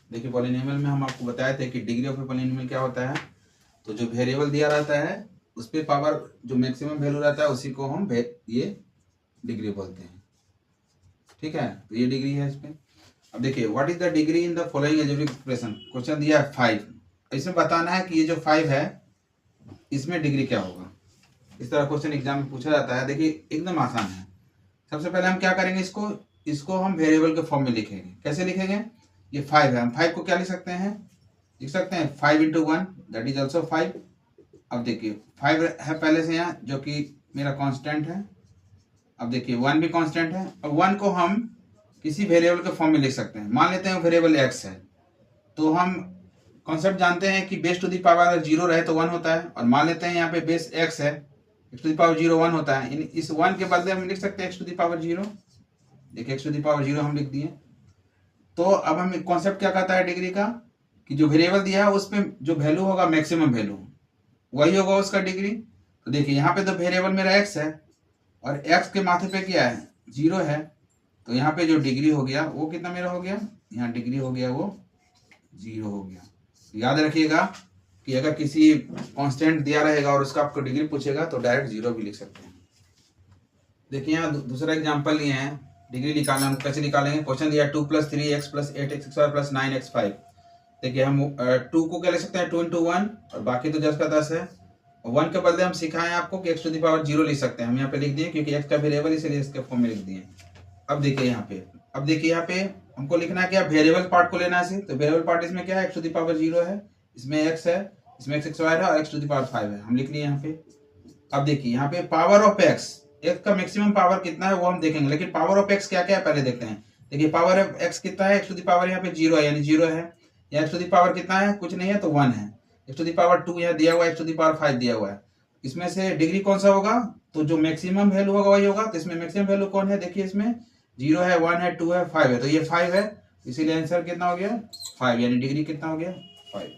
देखिए पॉलिनोमियल में हम आपको बताए थे कि डिग्री ऑफ ए पॉलिनोमियल क्या होता है, तो जो वेरिएबल दिया रहता है उस पे पावर जो मैक्सिमम वैल्यू रहता है उसी को हम ये डिग्री बोलते हैं। ठीक है, तो ये डिग्री है इस पे। अब देखिए what is the degree in the following algebraic expression. Question दिया है 5, इसमें बताना है कि ये जो 5 है इसमें डिग्री क्या होगा। इस तरह क्वेश्चन एग्जाम में पूछा जाता है। देखिए एकदम आसान है। सबसे पहले हम क्या करेंगे, इसको हम वेरिएबल के फॉर्म में लिखेंगे। कैसे लिखेंगे, ये 5 है, हम 5 को क्या लिख सकते हैं, लिख सकते हैं 5 इंटू 1 दैट इज ऑल्सो 5। अब देखिए 5 है पहले से यहाँ जो कि मेरा कांस्टेंट है। अब देखिए 1 भी कांस्टेंट है। अब 1 को हम किसी वेरिएबल के फॉर्म में लिख सकते हैं। मान लेते हैं वेरिएबल x है, तो हम कॉन्सेप्ट जानते हैं कि बेस टू दी पावर अगर 0 रहे तो 1 होता है। और मान लेते हैं यहाँ पे बेस x है, x टू दी पावर 0 1 होता है। इस 1 के बदले हम लिख सकते हैं x टू दी पावर 0। देखिए x टू दी पावर 0 हम लिख दिए। तो अब हम कॉन्सेप्ट क्या कहता है डिग्री का, कि जो वेरिएबल दिया है उस पर जो वैल्यू होगा मैक्सिमम वैल्यू वही होगा उसका डिग्री। तो देखिए यहाँ पे तो वेरिएबल मेरा x है और x के माथे पे क्या है 0 है, तो यहाँ पे जो डिग्री हो गया वो कितना मेरा हो गया, यहाँ डिग्री हो गया वो 0 हो गया। तो याद रखिएगा कि अगर किसी कांस्टेंट दिया रहेगा और उसका आपको डिग्री पूछेगा तो डायरेक्ट 0 भी लिख सकते हैं। देखिए यहाँ दूसरा एग्जाम्पल लिए हैं, डिग्री निकालना हम कैसे निकालेंगे। क्वेश्चन दिया 2 + 3x + 8x² + 9x5। देखिए हम 2 को क्या लिख सकते हैं 2 इंटू 1 और बाकी तो 10 का 10 है। 1 के बदले हम सिखाएं आपको कि x टू दी पावर 0 लिख सकते हैं। हम यहाँ पे लिख दिए क्योंकि x का वेरिएबल इसलिए इसके फॉर्म में लिख दिए। अब देखिए यहाँ पे हमको लिखना है क्या, वेरिएबल पार्ट को लेना है। तो वेरिएबल पार्ट इसमें क्या है, x टू दी पावर 0 है, इसमें x है, इसमें x स्क्वायर है और x टू दी पावर 5 है, हम लिख लिए यहाँ पे। अब देखिए यहाँ पे पावर ऑफ x का मैक्सिमम पावर कितना है वो हम देखेंगे, लेकिन पावर ऑफ x क्या क्या है पहले देखते हैं। देखिए पावर ऑफ x कितना है, x टू दी पावर यहाँ पे 0 है यानी 0 है। यहाँ x टू दी पावर कितना है, कुछ नहीं है तो 1 है। x टू दी पावर 2 यहाँ दिया हुआ है, x टू दी पावर 5 दिया हुआ है। इसमें से डिग्री कौन सा होगा, तो जो मैक्सिमम वैल्यू होगा वही होगा। तो इसमें मैक्सिमम वैल्यू कौन है, देखिए इसमें 0 है, 1 है, 2 है, 5 है, तो ये 5 है, इसीलिए आंसर कितना हो गया 5, यानी डिग्री कितना हो गया 5।